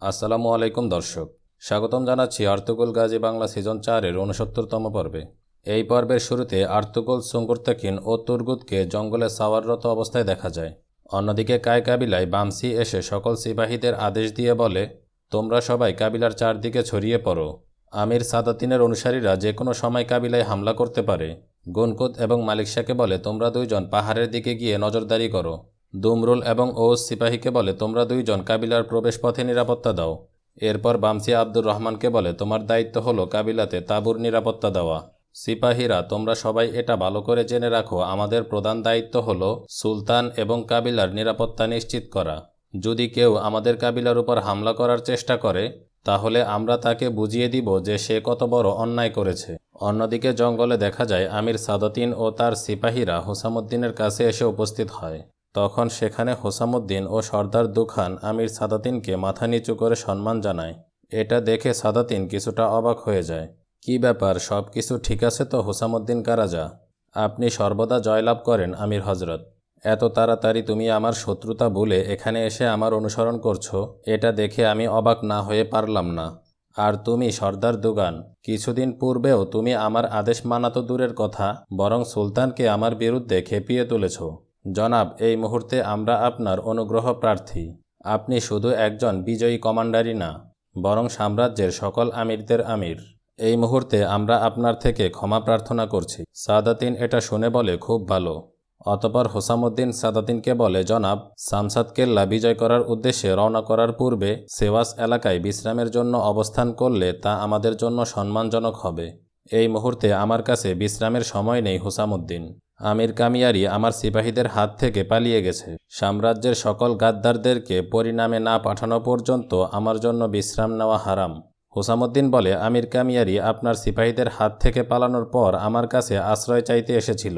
আসসালামু আলাইকুম দর্শক, স্বাগতম জানাচ্ছি আর্তুগরুল গাজী বাংলা সিজন 4-এর 69তম পর্বে। এই পর্বের শুরুতে আর্তুগরুল সুঙ্গুরতাকিন ও তুর্গুতকে জঙ্গলে সাওয়াররত অবস্থায় দেখা যায়। অন্যদিকে কায় কাবিলায় বামসি এসে সকল সিপাহীদের আদেশ দিয়ে বলে, তোমরা সবাই কাবিলার চারদিকে ছড়িয়ে পড়ো। আমির সাদাতিনের অনুসারীরা যে কোনো সময় কাবিলায় হামলা করতে পারে। গুনকুত এবং মালিক শাহকে বলে, তোমরা দুইজন পাহাড়ের দিকে গিয়ে নজরদারি করো। দুমরুল এবং ওস সিপাহীকে বলে, তোমরা দুইজন কাবিলার প্রবেশপথে নিরাপত্তা দাও। এরপর বামসি আব্দুর রহমানকে বলে, তোমার দায়িত্ব হলো কাবিলাতে তাঁবুর নিরাপত্তা দেওয়া। সিপাহীরা, তোমরা সবাই এটা ভালো করে জেনে রাখো, আমাদের প্রধান দায়িত্ব হলো সুলতান এবং কাবিলার নিরাপত্তা নিশ্চিত করা। যদি কেউ আমাদের কাবিলার উপর হামলা করার চেষ্টা করে তাহলে আমরা তাকে বুঝিয়ে দিব যে সে কত বড় অন্যায় করেছে। অন্যদিকে জঙ্গলে দেখা যায় আমির সাদাতিন ও তার সিপাহীরা হুসামুদ্দিনের কাছে এসে উপস্থিত হয়। তখন সেখানে হুসামুদ্দিন ও সর্দার দুখান আমির সাদাতিনকে মাথা নিচু করে সম্মান জানায়। এটা দেখে সাদাতিন কিছুটা অবাক হয়ে যায়। কি ব্যাপার, সব কিছু ঠিক আছে তো হুসামুদ্দিন কারাজা? আপনি সর্বদা জয়লাভ করেন আমির হজরত। এত তাড়াতাড়ি তুমি আমার শত্রুতা ভুলে এখানে এসে আমার অনুসরণ করছো, এটা দেখে আমি অবাক না হয়ে পারলাম না। আর তুমি সর্দার দুগান, কিছুদিন পূর্বেও তুমি আমার আদেশ মানা তো দূরের কথা, বরং সুলতানকে আমার বিরুদ্ধে খেপিয়ে তুলেছ। জনাব, এই মুহূর্তে আমরা আপনার অনুগ্রহ প্রার্থী। আপনি শুধু একজন বিজয়ী কমান্ডারই না, বরং সাম্রাজ্যের সকল আমিরদের আমির। এই মুহূর্তে আমরা আপনার থেকে ক্ষমা প্রার্থনা করছি। সাদাতিন এটা শুনে বলে, খুব ভালো। অতপর হুসামুদ্দিন সাদাতিনকে বলে, জনাব, সামসাদ কেল্লা বিজয় করার উদ্দেশ্যে রওনা করার পূর্বে সেওয়াস এলাকায় বিশ্রামের জন্য অবস্থান করলে তা আমাদের জন্য সম্মানজনক হবে। এই মুহূর্তে আমার কাছে বিশ্রামের সময় নেই হুসামুদ্দিন। আমির কামিয়ারি আমার সিপাহীদের হাত থেকে পালিয়ে গেছে। সাম্রাজ্যের সকল গাদ্দারদেরকে পরিণামে না পাঠানো পর্যন্ত আমার জন্য বিশ্রাম নেওয়া হারাম। হুসামুদ্দিন বলে, আমির কামিয়ারি আপনার সিপাহীদের হাত থেকে পালানোর পর আমার কাছে আশ্রয় চাইতে এসেছিল।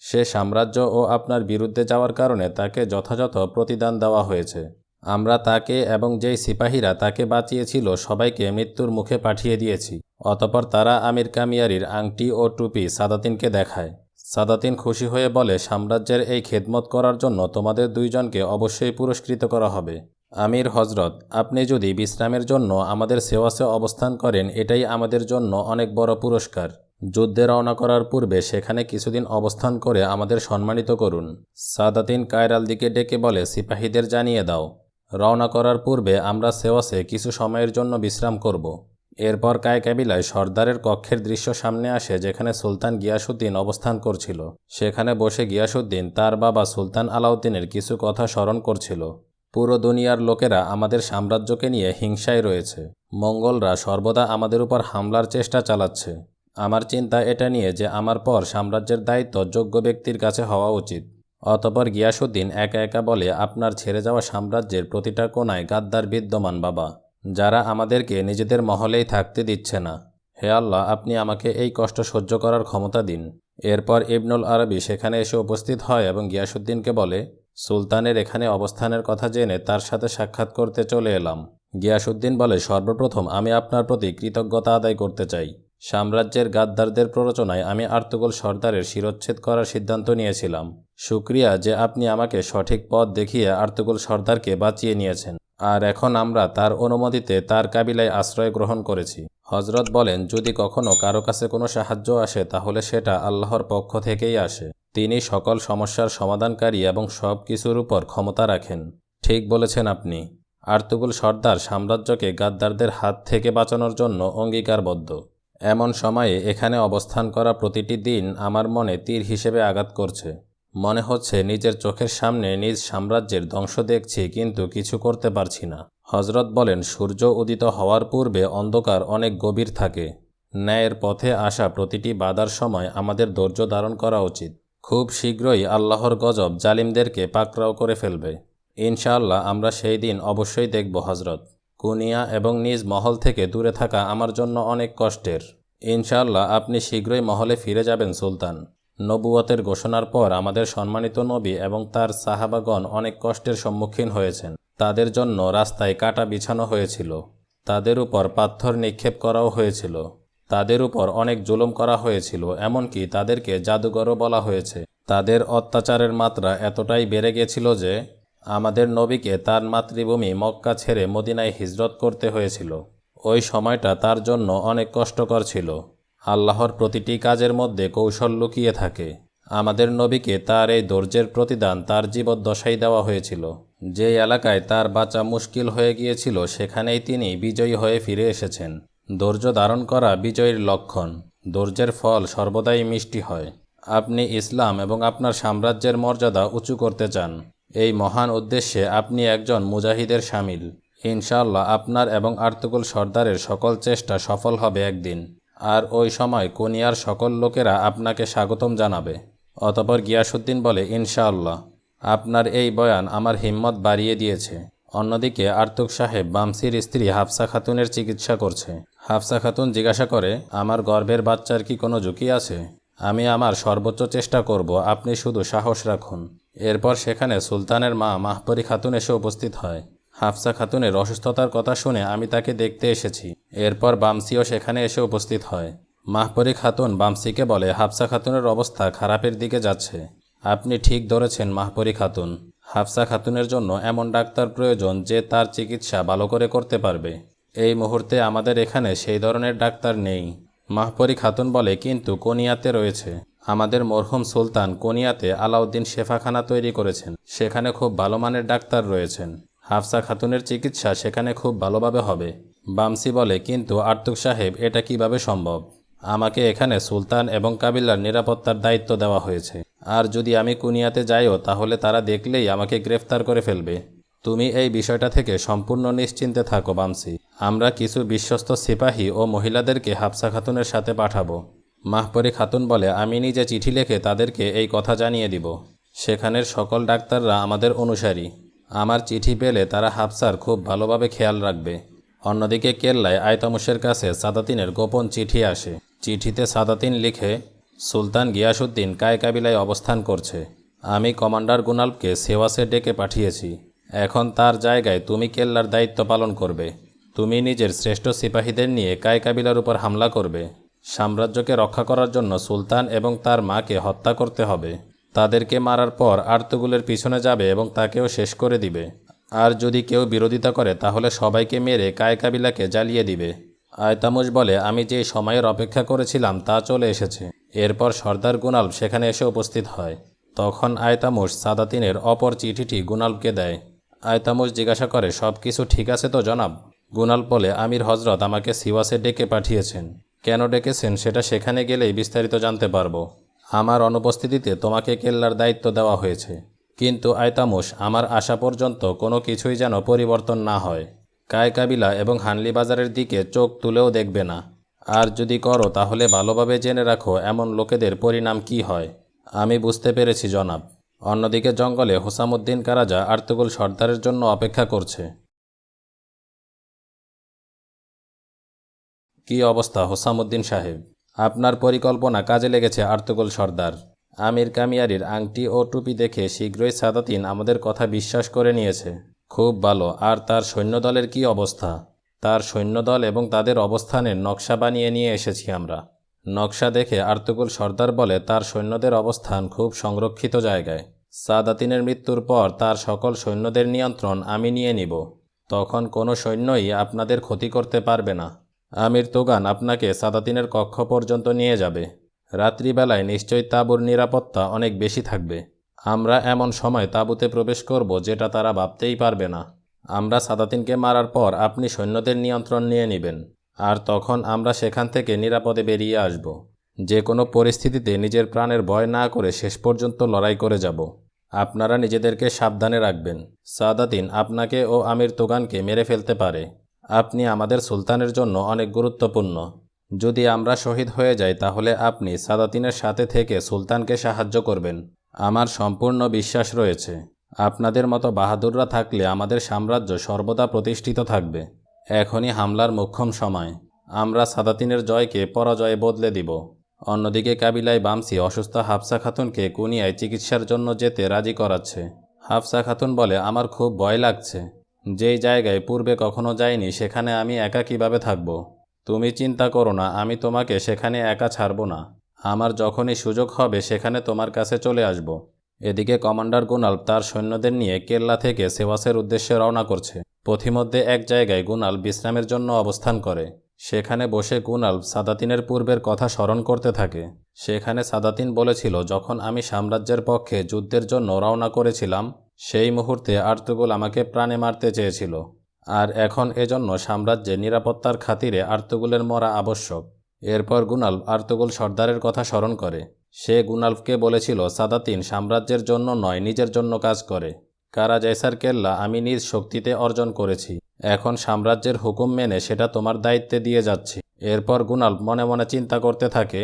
সে সাম্রাজ্য ও আপনার বিরুদ্ধে যাওয়ার কারণে তাকে যথাযথ প্রতিদান দেওয়া হয়েছে। আমরা তাকে এবং যেই সিপাহীরা তাকে বাঁচিয়েছিল সবাইকে মৃত্যুর মুখে পাঠিয়ে দিয়েছি। অতপর তারা আমির কামিয়ারির আংটি ও টুপি সাদাতিনকে দেখায়। সাদাতিন খুশি হয়ে বলে, সাম্রাজ্যের এই খেদমত করার জন্য তোমাদের দুইজনকে অবশ্যই পুরস্কৃত করা হবে। আমির হজরত, আপনি যদি বিশ্রামের জন্য আমাদের সেওয়াসে অবস্থান করেন এটাই আমাদের জন্য অনেক বড় পুরস্কার। যুদ্ধে রওনা করার পূর্বে সেখানে কিছুদিন অবস্থান করে আমাদের সম্মানিত করুন। সাদাতিন কায়রাল দিকে ডেকে বলে, সিপাহীদের জানিয়ে দাও, রওনা করার পূর্বে আমরা সেওয়াসে কিছু সময়ের জন্য বিশ্রাম করব। এরপর কায় কাবিলায় সর্দারের কক্ষের দৃশ্য সামনে আসে, যেখানে সুলতান গিয়াসউদ্দিন অবস্থান করছিল। সেখানে বসে গিয়াসউদ্দিন তার বাবা সুলতান আলাউদ্দিনের কিছু কথা স্মরণ করছিল। পুরো দুনিয়ার লোকেরা আমাদের সাম্রাজ্যকে নিয়ে হিংসায় রয়েছে। মঙ্গলরা সর্বদা আমাদের উপর হামলার চেষ্টা চালাচ্ছে। আমার চিন্তা এটা নিয়ে যে আমার পর সাম্রাজ্যের দায়িত্ব যোগ্য ব্যক্তির কাছে হওয়া উচিত। অতপর গিয়াসউদ্দিন একা একা বলে, আপনার ছেড়ে যাওয়া সাম্রাজ্যের প্রতিটা কোণায় গাদ্দার বিদ্যমান বাবা, যারা আমাদেরকে নিজেদের মহলেই থাকতে দিচ্ছে না। হে আল্লাহ, আপনি আমাকে এই কষ্ট সহ্য করার ক্ষমতা দিন। এরপর ইবনুল আরবি সেখানে এসে উপস্থিত হয় এবং গিয়াসউদ্দিনকে বলে, সুলতানের এখানে অবস্থানের কথা জেনে তার সাথে সাক্ষাৎ করতে চলে এলাম। গিয়াসউদ্দিন বলে, সর্বপ্রথম আমি আপনার প্রতি কৃতজ্ঞতা আদায় করতে চাই। সাম্রাজ্যের গাদ্দারদের প্ররোচনায় আমি আর্তুগরুল সর্দারের শিরচ্ছেদ করার সিদ্ধান্ত নিয়েছিলাম। শুকরিয়া যে আপনি আমাকে সঠিক পথ দেখিয়ে আর্তুগরুল সর্দারকে বাঁচিয়ে নিয়েছেন, আর এখন আমরা তার অনুমতিতে তার কাবিলায় আশ্রয় গ্রহণ করেছি। হজরত বলেন, যদি কখনো কারো কাছে কোনো সাহায্য আসে তাহলে সেটা আল্লাহর পক্ষ থেকেই আসে। তিনি সকল সমস্যার সমাধানকারী এবং সব কিছুর উপর ক্ষমতা রাখেন। ঠিক বলেছেন আপনি। আর্তুগরুল সর্দার সাম্রাজ্যকে গাদ্দারদের হাত থেকে বাঁচানোর জন্য অঙ্গীকারবদ্ধ। এমন সময়ে এখানে অবস্থান করা প্রতিটি দিন আমার মনে তীর হিসেবে আঘাত করছে। মনে হচ্ছে নিজের চোখের সামনে নিজ সাম্রাজ্যের ধ্বংস দেখছি, কিন্তু কিছু করতে পারছি না। হজরত বলেন, সূর্য উদিত হওয়ার পূর্বে অন্ধকার অনেক গভীর থাকে। ন্যায়ের পথে আসা প্রতিটি বাধার সময় আমাদের ধৈর্য ধারণ করা উচিত। খুব শীঘ্রই আল্লাহর গজব জালিমদেরকে পাকড়াও করে ফেলবে। ইনশাআল্লাহ আমরা সেই দিন অবশ্যই দেখব হজরত। কুনিয়া এবং নিজ মহল থেকে দূরে থাকা আমার জন্য অনেক কষ্টের। ইনশাআল্লাহ আপনি শীঘ্রই মহলে ফিরে যাবেন সুলতান। নবুয়তের ঘোষণার পর আমাদের সম্মানিত নবী এবং তার সাহাবাগণ অনেক কষ্টের সম্মুখীন হয়েছেন। তাদের জন্য রাস্তায় কাটা বিছানো হয়েছিল, তাদের উপর পাথর নিক্ষেপ করাও হয়েছিল, তাদের উপর অনেক জুলুম করা হয়েছিল, এমনকি তাদেরকে জাদুঘরও বলা হয়েছে। তাদের অত্যাচারের মাত্রা এতটাই বেড়ে গেছিল যে আমাদের নবীকে তার মাতৃভূমি মক্কা ছেড়ে মদিনায় হিজরত করতে হয়েছিল। ওই সময়টা তার জন্য অনেক কষ্টকর ছিল। আল্লাহর প্রতিটি কাজের মধ্যে কৌশল লুকিয়ে থাকে। আমাদের নবীকে তার এই ধৈর্যের প্রতিদান তার জীবদ্দশায় দেওয়া হয়েছিল। যে এলাকায় তার বাঁচা মুশকিল হয়ে গিয়েছিল সেখানেই তিনি বিজয়ী হয়ে ফিরে এসেছেন। ধৈর্য ধারণ করা বিজয়ীর লক্ষণ। ধৈর্যের ফল সর্বদাই মিষ্টি হয়। আপনি ইসলাম এবং আপনার সাম্রাজ্যের মর্যাদা উঁচু করতে চান। এই মহান উদ্দেশ্যে আপনি একজন মুজাহিদের শামিল। ইনশাআল্লাহ আপনার এবং আর্তুগরুল সর্দারের সকল চেষ্টা সফল হবে একদিন। আর ওই সময় কোনিয়ার সকল লোকেরা আপনাকে স্বাগতম জানাবে। অতঃপর গিয়াসউদ্দিন বলে, ইনশাআল্লাহ। আপনার এই বয়ান আমার হিম্মত বাড়িয়ে দিয়েছে। অন্যদিকে আর্তুগ সাহেব বামসির স্ত্রী হাফসা খাতুনের চিকিৎসা করছে। হাফসা খাতুন জিজ্ঞাসা করে, আমার গর্ভের বাচ্চার কি কোনো ঝুঁকি আছে? আমি আমার সর্বোচ্চ চেষ্টা করব, আপনি শুধু সাহস রাখুন। এরপর সেখানে সুলতানের মা মাহপরি খাতুন এসে উপস্থিত হয়। হাফসা খাতুনের অসুস্থতার কথা শুনে আমি তাকে দেখতে এসেছি। এরপর বামসিও সেখানে এসে উপস্থিত হয়। মাহপরি খাতুন বামসিকে বলে, হাফসা খাতুনের অবস্থা খারাপের দিকে যাচ্ছে। আপনি ঠিক ধরেছেন মাহপরি খাতুন। হাফসা খাতুনের জন্য এমন ডাক্তার প্রয়োজন যে তার চিকিৎসা ভালো করে করতে পারবে। এই মুহূর্তে আমাদের এখানে সেই ধরনের ডাক্তার নেই। মাহপরি খাতুন বলে, কিন্তু কোনিয়াতে রয়েছে। আমাদের মরহুম সুলতান কোনিয়াতে আলাউদ্দিন শেফাখানা তৈরি করেছেন। সেখানে খুব ভালো মানের ডাক্তার রয়েছেন। হাফসা খাতুনের চিকিৎসা সেখানে খুব ভালোভাবে হবে। বামসি বলে, কিন্তু আর্তুগ সাহেব, এটা কিভাবে সম্ভব? আমাকে এখানে সুলতান এবং কাবিলার নিরাপত্তার দায়িত্ব দেওয়া হয়েছে। আর যদি আমি কুনিয়াতে যাইও তাহলে তারা দেখলেই আমাকে গ্রেফতার করে ফেলবে। তুমি এই বিষয়টা থেকে সম্পূর্ণ নিশ্চিন্তে থাকো বামসি। আমরা কিছু বিশ্বস্ত সিপাহী ও মহিলাদেরকে হাফসা খাতুনের সাথে পাঠাবো। মাহপরি খাতুন বলে, আমি নিজে চিঠি লিখে তাদেরকে এই কথা জানিয়ে দিব। সেখানের সকল ডাক্তাররা আমাদের অনুসারী। আমার চিঠি পেলে তারা হাফসার খুব ভালোভাবে খেয়াল রাখবে। অন্যদিকে কেল্লায় আয়তামুশের কাছে সাদাতিনের গোপন চিঠি আসে। চিঠিতে সাদাতিন লিখে, সুলতান গিয়াসউদ্দিন কায়কাবিলায় অবস্থান করছে। আমি কমান্ডার গুনালবকে সেওয়াসে ডেকে পাঠিয়েছি। এখন তার জায়গায় তুমি কেল্লার দায়িত্ব পালন করবে। তুমি নিজের শ্রেষ্ঠ সিপাহীদের নিয়ে কায়কাবিলার উপর হামলা করবে। সাম্রাজ্যকে রক্ষা করার জন্য সুলতান এবং তার মাকে হত্যা করতে হবে। তাদেরকে মারার পর আর্তুগরুলের পিছনে যাবে এবং তাকেও শেষ করে দিবে। আর যদি কেউ বিরোধিতা করে তাহলে সবাইকে মেরে কায়কাবিলাকে জ্বালিয়ে দিবে। আয়তামুশ বলে, আমি যে সময়ের অপেক্ষা করেছিলাম তা চলে এসেছে। এরপর সর্দার গুনালব সেখানে এসে উপস্থিত হয়। তখন আয়তামুশ সাদাতিনের অপর চিঠিটি গুনালবকে দেয়। আয়তামুশ জিজ্ঞাসা করে, সব কিছু ঠিক আছে তো জনাব? গুনালব বলে, আমির হজরত আমাকে সিওয়াসে ডেকে পাঠিয়েছেন। কেন ডেকেছেন সেটা সেখানে গেলেই বিস্তারিত জানতে পারবো। আমার অনুপস্থিতিতে তোমাকে কেল্লার দায়িত্ব দেওয়া হয়েছে। কিন্তু আয়তামুশ, আমার আসা পর্যন্ত কোনো কিছুই যেন পরিবর্তন না হয়। কায়কাবিলা এবং হানলি বাজারের দিকে চোখ তুলেও দেখবে না। আর যদি করো তাহলে ভালোভাবে জেনে রাখো এমন লোকেদের পরিণাম কি হয়। আমি বুঝতে পেরেছি জনাব। অন্যদিকে জঙ্গলে হুসামুদ্দিন কারাজা আর্তুগরুল সর্দারের জন্য অপেক্ষা করছে। কি অবস্থা হুসামুদ্দিন সাহেব? আপনার পরিকল্পনা কাজে লেগেছে আর্তুগরুল সর্দার। আমির কামিয়ারির আংটি ও টুপি দেখে শীঘ্রই সাদাতিন আমাদের কথা বিশ্বাস করে নিয়েছে। খুব ভালো। আর তার সৈন্যদলের কি অবস্থা? তার সৈন্যদল এবং তাদের অবস্থানের নকশা বানিয়ে নিয়ে এসেছি আমরা। নকশা দেখে আর্তুগরুল সর্দার বলে, তার সৈন্যদের অবস্থান খুব সংরক্ষিত জায়গায়। সাদাতিনের মৃত্যুর পর তার সকল সৈন্যদের নিয়ন্ত্রণ আমি নিয়ে নিব। তখন কোনো সৈন্যই আপনাদের ক্ষতি করতে পারবে না। আমির তোগান আপনাকে সাদাতিনের কক্ষ পর্যন্ত নিয়ে যাবে। রাত্রিবেলায় নিশ্চয়ই তাঁবুর নিরাপত্তা অনেক বেশি থাকবে। আমরা এমন সময় তাঁবুতে প্রবেশ করব যেটা তারা ভাবতেই পারবে না। আমরা সাদাতিনকে মারার পর আপনি সৈন্যদের নিয়ন্ত্রণ নিয়ে নেবেন। আর তখন আমরা সেখান থেকে নিরাপদে বেরিয়ে আসব। যে কোনো পরিস্থিতিতে নিজের প্রাণের ভয় না করে শেষ পর্যন্ত লড়াই করে যাব। আপনারা নিজেদেরকে সাবধানে রাখবেন। সাদাতিন আপনাকে ও আমির তোগানকে মেরে ফেলতে পারে। আপনি আমাদের সুলতানের জন্য অনেক গুরুত্বপূর্ণ। যদি আমরা শহীদ হয়ে যাই তাহলে আপনি সাদাতিনের সাথে থেকে সুলতানকে সাহায্য করবেন। আমার সম্পূর্ণ বিশ্বাস রয়েছে। আপনাদের মতো বাহাদুররা থাকলে আমাদের সাম্রাজ্য সর্বদা প্রতিষ্ঠিত থাকবে। এখনই হামলার মোক্ষম সময়। আমরা সাদাতিনের জয়কে পরাজয়ে বদলে দিব। অন্যদিকে কাবিলায় বামসি অসুস্থ হাফসা খাতুনকে কুনিয়ায় চিকিৎসার জন্য যেতে রাজি করাচ্ছে। হাফসা খাতুন বলে, আমার খুব ভয় লাগছে। যেই জায়গায় পূর্বে কখনো যাইনি সেখানে আমি একা কিভাবে থাকব? তুমি চিন্তা করো না, আমি তোমাকে সেখানে একা ছাড়ব না। আমার যখনই সুযোগ হবে সেখানে তোমার কাছে চলে আসব। এদিকে কমান্ডার গুনাল তার সৈন্যদের নিয়ে কেল্লা থেকে সেওয়াসের উদ্দেশ্যে রওনা করছে। পথিমধ্যে এক জায়গায় গুনাল বিশ্রামের জন্য অবস্থান করে। সেখানে বসে গুনাল সাদাতিনের পূর্বের কথা স্মরণ করতে থাকে। সেখানে সাদাতিন বলেছিল, যখন আমি সাম্রাজ্যের পক্ষে যুদ্ধের জন্য রওনা করেছিলাম সেই মুহূর্তে আর্তুগোল আমাকে প্রাণে মারতে চেয়েছিল, আর এখন এজন্য সাম্রাজ্যের নিরাপত্তার খাতিরে আর্তুগোলের মরা আবশ্যক। এরপর গুনাল আর্তুগোল সর্দারের কথা স্মরণ করে। সে গুনালফকে বলেছিল, সাদাতিন সাম্রাজ্যের জন্য নয়, নিজের জন্য কাজ করে। কারাজাইসার কেল্লা আমি নিজ শক্তিতে অর্জন করেছি, এখন সাম্রাজ্যের হুকুম মেনে সেটা তোমার দায়িত্বে দিয়ে যাচ্ছি। এরপর গুনাল মনে মনে চিন্তা করতে থাকে,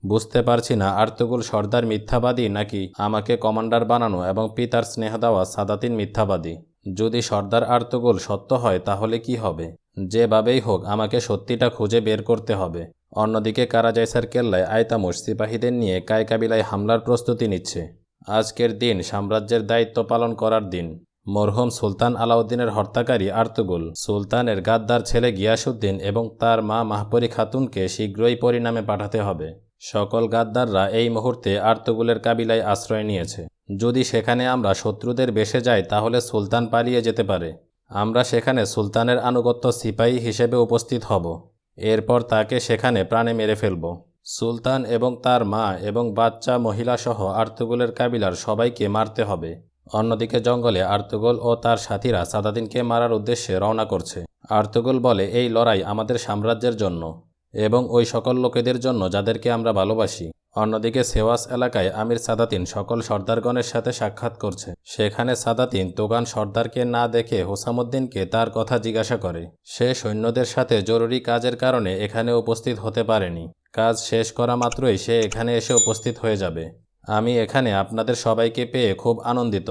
বুঝতে পারছি না আর্তুগোল সর্দার মিথ্যাবাদী নাকি আমাকে কমান্ডার বানানো এবং পিতার স্নেহ দেওয়া সাদাতিন মিথ্যাবাদী। যদি সর্দার আর্তুগোল সত্য হয় তাহলে কি হবে? যেভাবেই হোক আমাকে সত্যিটা খুঁজে বের করতে হবে। অন্যদিকে কারাজাইসার কেল্লায় আয়তামুশ সিপাহীদের নিয়ে কায়কাবিলায় হামলার প্রস্তুতি নিচ্ছে। আজকের দিন সাম্রাজ্যের দায়িত্ব পালন করার দিন। মরহুম সুলতান আলাউদ্দিনের হত্যাকারী আর্তুগোল, সুলতানের গাদ্দার ছেলে গিয়াসউদ্দিন এবং তার মা মাহপরি খাতুনকে শীঘ্রই পরিণামে পাঠাতে হবে। সকল গাদ্দাররা এই মুহূর্তে আর্তুগোলের কাবিলায় আশ্রয় নিয়েছে। যদি সেখানে আমরা শত্রুদের বেশে যাই তাহলে সুলতান পালিয়ে যেতে পারে। আমরা সেখানে সুলতানের আনুগত্য সিপাহী হিসেবে উপস্থিত হব। এরপর তাকে সেখানে প্রাণে মেরে ফেলব। সুলতান এবং তার মা এবং বাচ্চা মহিলাসহ আর্তুগোলের কাবিলার সবাইকে মারতে হবে। অন্যদিকে জঙ্গলে আর্তুগোল ও তার সাথীরা সাদাতিনকে মারার উদ্দেশ্যে রওনা করছে। আর্তুগোল বলে, এই লড়াই আমাদের সাম্রাজ্যের জন্য এবং ওই সকল লোকেদের জন্য যাদেরকে আমরা ভালোবাসি। অন্যদিকে সেওয়াস এলাকায় আমির সাদাতিন সকল সর্দারগণের সাথে সাক্ষাৎ করছে। সেখানে সাদাতিন তোগান সর্দারকে না দেখে হুসামুদ্দিনকে তার কথা জিজ্ঞাসা করে। সে সৈন্যদের সাথে জরুরি কাজের কারণে এখানে উপস্থিত হতে পারেনি। কাজ শেষ করা মাত্রই সে এখানে এসে উপস্থিত হয়ে যাবে। আমি এখানে আপনাদের সবাইকে পেয়ে খুব আনন্দিত।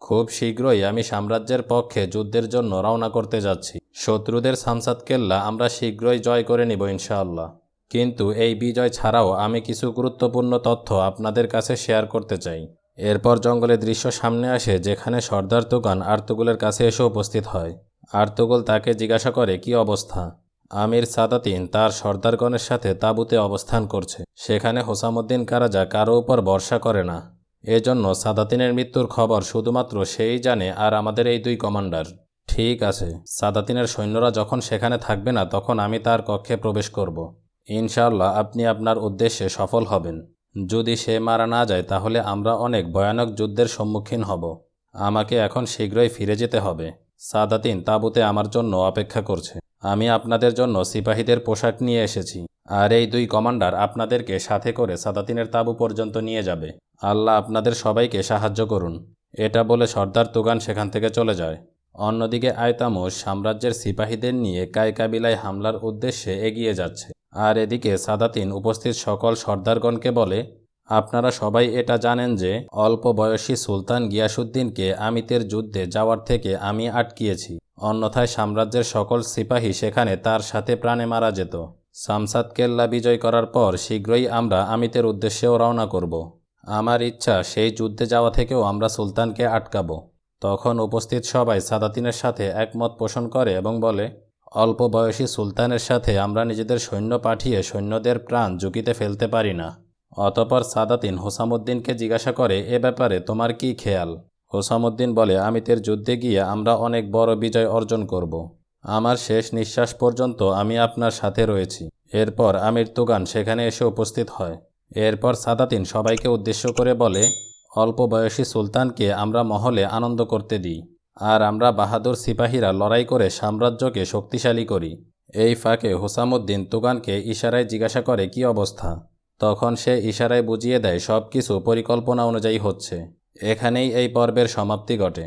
খুব শীঘ্রই আমি সাম্রাজ্যের পক্ষে যুদ্ধের জন্য রওনা করতে যাচ্ছি। শত্রুদের সামসাদ কেল্লা আমরা শীঘ্রই জয় করে নিব ইনশাআল্লাহ। কিন্তু এই বিজয় ছাড়াও আমি কিছু গুরুত্বপূর্ণ তথ্য আপনাদের কাছে শেয়ার করতে চাই। এরপর জঙ্গলের দৃশ্য সামনে আসে, যেখানে সর্দার তুগান আর্তুগোলের কাছে এসে উপস্থিত হয়। আর্তুগোল তাকে জিজ্ঞাসা করে, কি অবস্থা? আমির সাদাতিন তার সর্দারগণের সাথে তাঁবুতে অবস্থান করছে। সেখানে হুসামুদ্দিন কারাজা কারো উপর ভরসা করে না। এজন্য সাদাতিনের মৃত্যুর খবর শুধুমাত্র সেই জানে আর আমাদের এই দুই কমান্ডার। ঠিক আছে, সাদাতিনের সৈন্যরা যখন সেখানে থাকবে না তখন আমি তার কক্ষে প্রবেশ করব। ইনশাআল্লাহ আপনি আপনার উদ্দেশ্যে সফল হবেন। যদি সে মারা না যায় তাহলে আমরা অনেক ভয়ানক যুদ্ধের সম্মুখীন হব। আমাকে এখন শীঘ্রই ফিরে যেতে হবে। সাদাতিন তাঁবুতে আমার জন্য অপেক্ষা করছে। আমি আপনাদের জন্য সিপাহীদের পোশাক নিয়ে এসেছি, আর এই দুই কমান্ডার আপনাদেরকে সাথে করে সাদাতিনের তাঁবু পর্যন্ত নিয়ে যাবে। আল্লাহ আপনাদের সবাইকে সাহায্য করুন। এটা বলে সর্দার তুগান সেখান থেকে চলে যায়। অন্যদিকে আয়তামুশ সাম্রাজ্যের সিপাহীদের নিয়ে কায়কাবিলায় হামলার উদ্দেশ্যে এগিয়ে যাচ্ছে। আর এদিকে সাদাতিন উপস্থিত সকল সর্দারগণকে বলে, আপনারা সবাই এটা জানেন যে অল্প বয়সী সুলতান গিয়াসউদ্দিনকে আমিতের যুদ্ধে যাওয়ার থেকে আমি আটকিয়েছি। অন্যথায় সাম্রাজ্যের সকল সিপাহী সেখানে তার সাথে প্রাণে মারা যেত। সামসাদ কেল্লা বিজয় করার পর শীঘ্রই আমরা আমিতের উদ্দেশ্যেও রওনা করব। আমার ইচ্ছা সেই যুদ্ধে যাওয়া থেকেও আমরা সুলতানকে আটকাবো। তখন উপস্থিত সবাই সাদাতিনের সাথে একমত পোষণ করে এবং বলে, অল্প বয়সী সুলতানের সাথে আমরা নিজেদের সৈন্য পাঠিয়ে সৈন্যদের প্রাণ ঝুঁকিতে ফেলতে পারি না। অতপর সাদাতিন হুসামুদ্দিনকে জিজ্ঞাসা করে, এ ব্যাপারে তোমার কি খেয়াল? হুসামুদ্দিন বলে, আমিতের যুদ্ধে গিয়ে আমরা অনেক বড় বিজয় অর্জন করব। আমার শেষ নিঃশ্বাস পর্যন্ত আমি আপনার সাথে রয়েছি। এরপর আমির তুগান সেখানে এসে উপস্থিত হয়। এরপর সাদাতিন সবাইকে উদ্দেশ্য করে বলে, অল্প বয়সী সুলতানকে আমরা মহলে আনন্দ করতে দিই, আর আমরা বাহাদুর সিপাহীরা লড়াই করে সাম্রাজ্যকে শক্তিশালী করি। এই ফাঁকে হুসামুদ্দিন তুগানকে ইশারায় জিজ্ঞাসা করে, কি অবস্থা? তখন সে ইশারায় বুঝিয়ে দেয় সব কিছু পরিকল্পনা অনুযায়ী হচ্ছে। এখানেই এই পর্বের সমাপ্তি ঘটে।